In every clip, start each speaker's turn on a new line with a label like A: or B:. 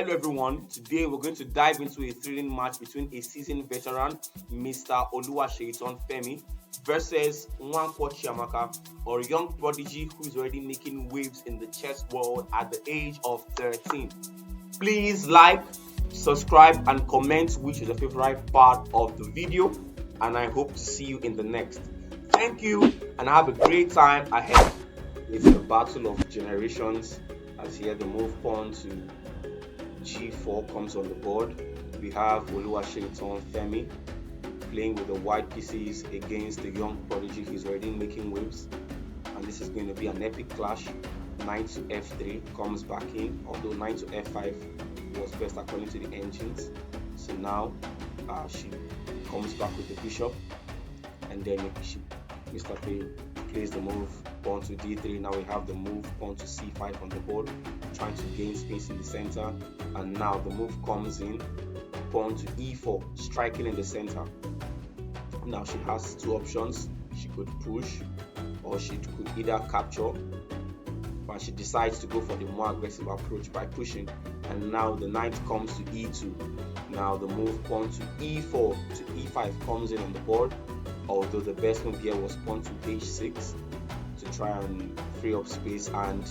A: Hello everyone, today we're going to dive into a thrilling match between a seasoned veteran, Mr. Oluwaseyitan Femi, versus Nwankwo Chiamaka, or a young prodigy who is already making waves in the chess world at the age of 13. Please like, subscribe and comment which is your favorite part of the video, and I hope to see you in the next. Thank you and have a great time ahead. It's the battle of generations as here the move pawn to G4 comes on the board. We have Oluwaseyitan Femi playing with the white pieces against the young prodigy. He's already making waves, and this is going to be an epic clash. Knight to F3 comes back in, although Knight to F5 was best according to the engines. So now she comes back with the bishop, and then Mr. Femi plays the move pawn to D3. Now we have the move pawn to C5 on the board, trying to gain space in the center. And now the move comes in, pawn to E4, striking in the center. Now she has two options. She could push, or she could either capture, but she decides to go for the more aggressive approach by pushing. And now the knight comes to E2. Now the move pawn to E4 to E5 comes in on the board, although the best move here was pawn to H6 to try and free up space, and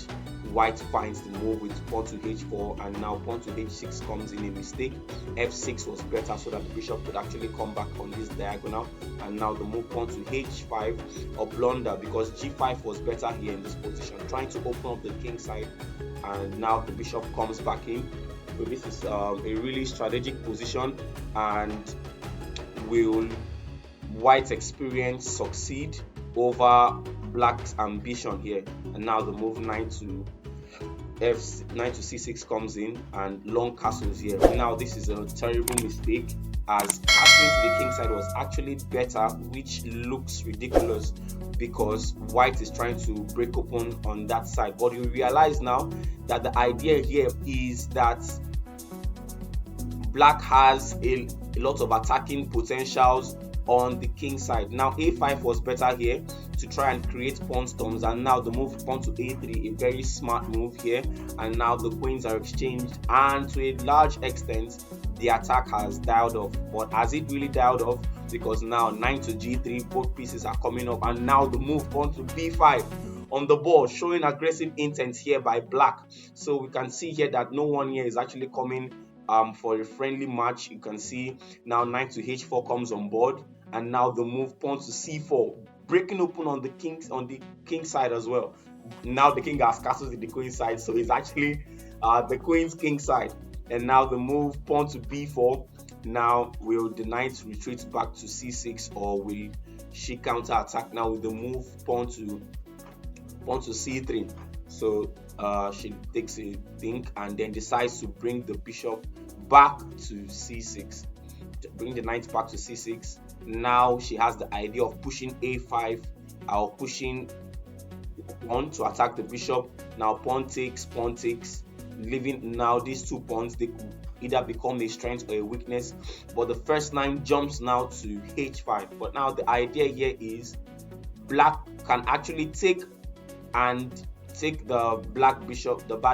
A: white finds the move with pawn to H4, and now pawn to H6 comes in a mistake. F6 was better so that the bishop could actually come back on this diagonal, and now the move pawn to H5, a blunder because G5 was better here in this position, trying to open up the king side, and now the bishop comes back in. So this is a really strategic position, and will white's experience succeed over black's ambition here? And now the move knight to C6 comes in, and long castles here. Now this is a terrible mistake, as castling to the king side was actually better, which looks ridiculous because white is trying to break open on that side. But you realize now that the idea here is that black has a lot of attacking potentials on the king side. Now A5 was better here to try and create pawn storms, and now the move pawn to A3, a very smart move here, and now the queens are exchanged, and to a large extent the attack has dialed off. But has it really dialed off? Because now knight to G3, both pieces are coming up, and now the move pawn to B5 on the board, showing aggressive intent here by black. So we can see here that no one here is actually coming for a friendly match. You can see now knight to H4 comes on board, and now the move pawn to C4, breaking open on the king side as well. Now the king has castles in the queen side, so it's actually the queen's king side. And now the move pawn to B4. Now will the knight retreat back to C6, or will she counter attack now with the move pawn to C3? So she takes a think and then decides to bring the bishop back to C6, bring the knight back to C6. Now she has the idea of pushing A5 or pushing pawn to attack the bishop. Now pawn takes, leaving now these two pawns, they could either become a strength or a weakness. But the first line jumps now to H5. But now the idea here is black can actually take the bad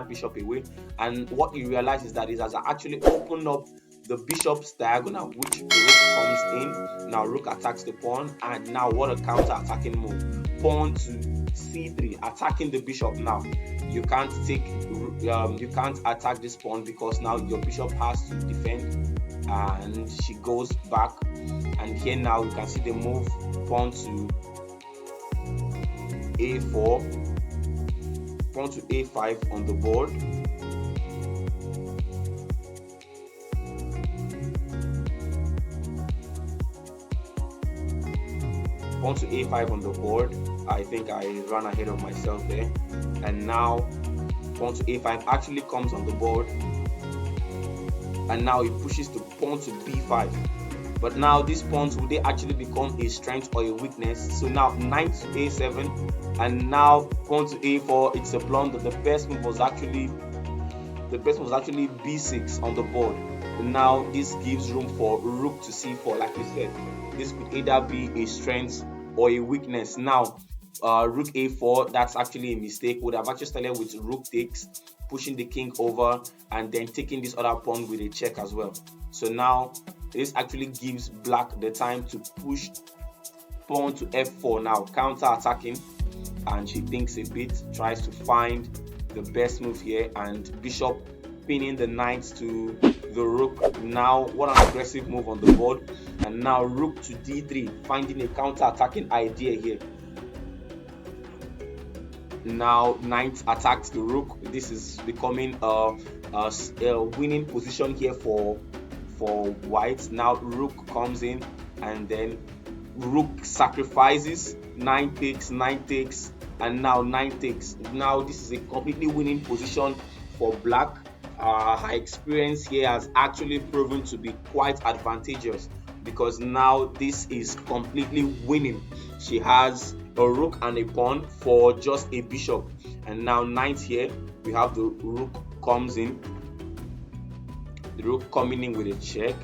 A: bishop away, and what you realize is that it has actually opened up the bishop's diagonal, which Rook comes in. Now Rook attacks the pawn, and now what a counter-attacking move. Pawn to C3, attacking the bishop. Now you can't attack this pawn because now your bishop has to defend, and she goes back. And here now you can see the move pawn to A4, pawn to A5 on the board. Pawn to A5 on the board. I think I ran ahead of myself there. And now pawn to A5 actually comes on the board, and now it pushes the pawn to B5. But now these pawns, will they actually become a strength or a weakness? So now knight to A7, and now pawn to A4. It's a blunder. The best move was actually B6 on the board. And now this gives room for Rook to C4. Like we said, this could either be a strength or a weakness. Now Rook A4, that's actually a mistake. Would have actually started with Rook takes, pushing the king over and then taking this other pawn with a check as well. So now this actually gives black the time to push pawn to f4, now counter attacking, and she thinks a bit, tries to find the best move here, and bishop pinning the knight to the rook. Now what an aggressive move on the board, and now rook to d3, finding a counter attacking idea here. Now knight attacks the rook. This is becoming a winning position here for white. Now rook comes in, and then rook sacrifices, knight takes, and now knight takes. Now this is a completely winning position for black. Her experience here has actually proven to be quite advantageous, because now this is completely winning. She has a rook and a pawn for just a bishop, and now knight here. We have the rook comes in, the rook coming in with a check,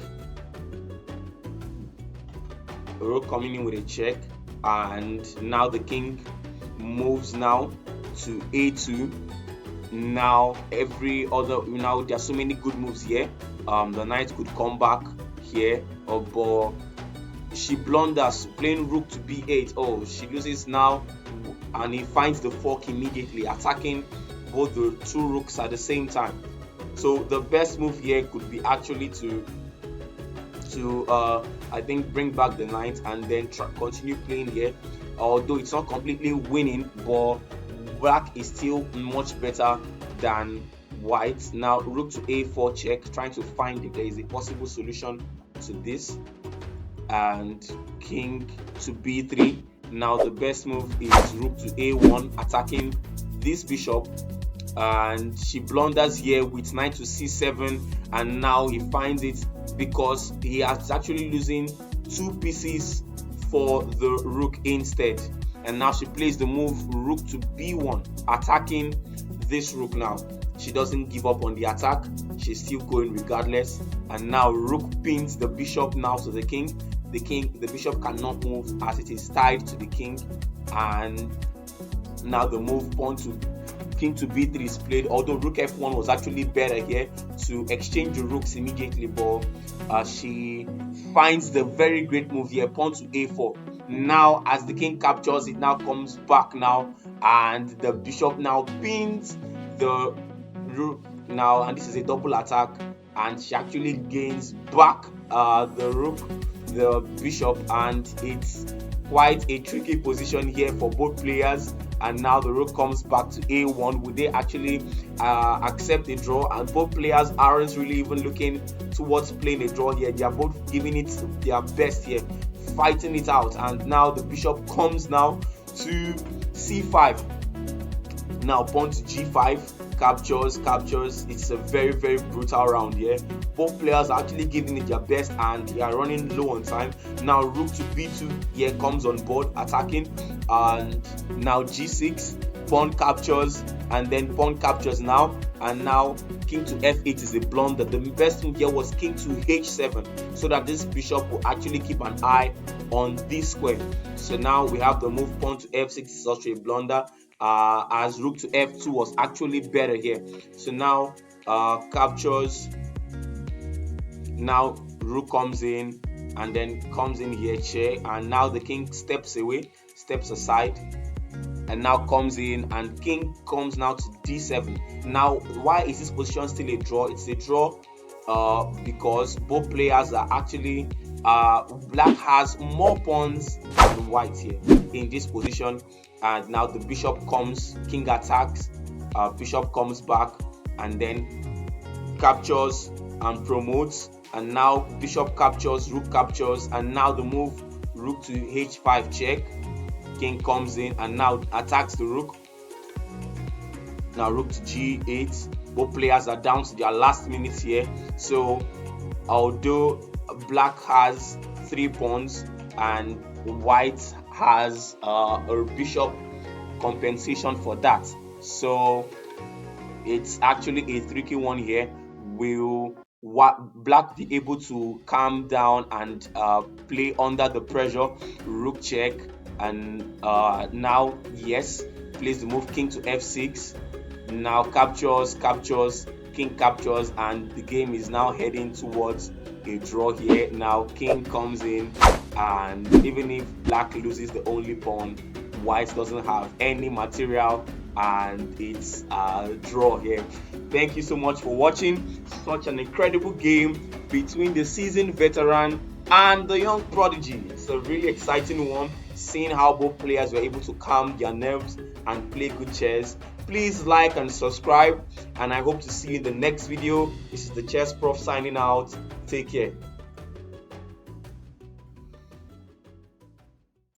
A: the rook coming in with a check, and now the king moves now to a2. Now now there are so many good moves here. The knight could come back here, but she blunders, playing rook to b8. Oh, she loses now, and he finds the fork immediately, attacking both the two rooks at the same time. So the best move here could be actually to I think bring back the knight and then continue playing here. Although it's not completely winning, but black is still much better than white. Now rook to a4 check, trying to find if there is a possible solution to this, and king to b3. Now the best move is rook to a1, attacking this bishop, and she blunders here with knight to c7, and now he finds it because he is actually losing 2 pieces for the rook instead. And now she plays the move rook to b1, attacking this rook. Now she doesn't give up on the attack, she's still going regardless, and now rook pins the bishop now to the king. The bishop cannot move as it is tied to the king, and now the move pawn to king to b3 is played, although rook f1 was actually better here to exchange the rooks immediately, but she finds the very great move here, pawn to a4. Now as the king captures, it now comes back now, and the bishop now pins the rook now, and this is a double attack, and she actually gains back the rook, the bishop, and it's quite a tricky position here for both players. And now the rook comes back to a1. Would they actually accept a draw? And both players aren't really even looking towards playing a draw here. They are both giving it their best here, fighting it out. And now the bishop comes now to c5. Now pawn to g5, captures. It's a very, very brutal round here. Both players are actually giving it their best, and they are running low on time. Now rook to b2 here comes on board, attacking, and now g6, pawn captures, and then pawn captures now, and now king to f8 is a blunder. The best move here was king to h7, so that this bishop will actually keep an eye on this square. So now we have the move pawn to f6 is such a blunder, as rook to f2 was actually better here. So now captures. Now rook comes in, and then comes in here, chair, and now the king steps aside, and now comes in, and king comes now to d7. Now why is this position still a draw? It's a draw because both players are actually black has more pawns than white here in this position. And now the bishop comes, king attacks, bishop comes back, and then captures and promotes, and now bishop captures, rook captures, and now the move rook to h5 check, king comes in and now attacks the rook. Now rook to g8. Both players are down to their last minutes here. So although black has 3 pawns and white has a bishop compensation for that, so it's actually a tricky one here. Will black be able to calm down and play under the pressure? Rook check, and now yes, plays the move king to f6. Now captures, king captures, and the game is now heading towards a draw here. Now king comes in, and even if black loses the only pawn, white doesn't have any material, and it's a draw here. Thank you so much for watching. Such an incredible game between the seasoned veteran and the young prodigy. It's a really exciting one, seeing how both players were able to calm their nerves and play good chess. Please like and subscribe, and I hope to see you in the next video. This is the Chess Prof signing out. Take care.